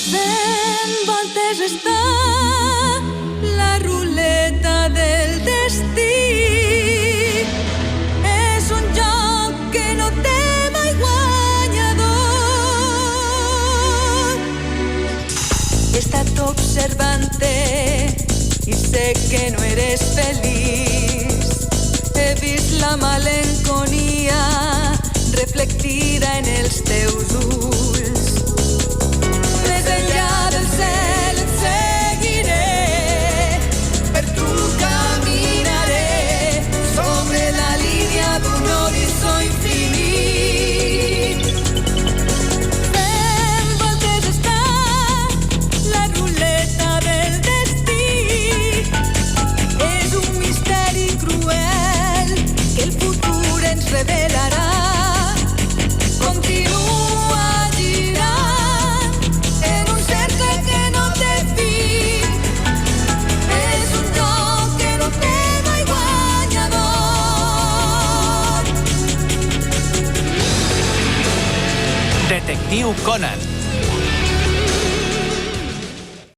Fent voltes està la ruleta del destí. És un joc que no té mai guanyador. He estat observant-te i sé que no eres feliç. He vist la malenconia reflectida en els teus ulls. Més enllà del cel et seguiré, per tu caminaré sobre la línia d'un horitzó infinit. Fent voltes està la ruleta del destí. És un misteri cruel que el futur ens revelarà. Continua girant en un cercle que no té fi. És un joc que no té mai guanyador. Detectiu Conan.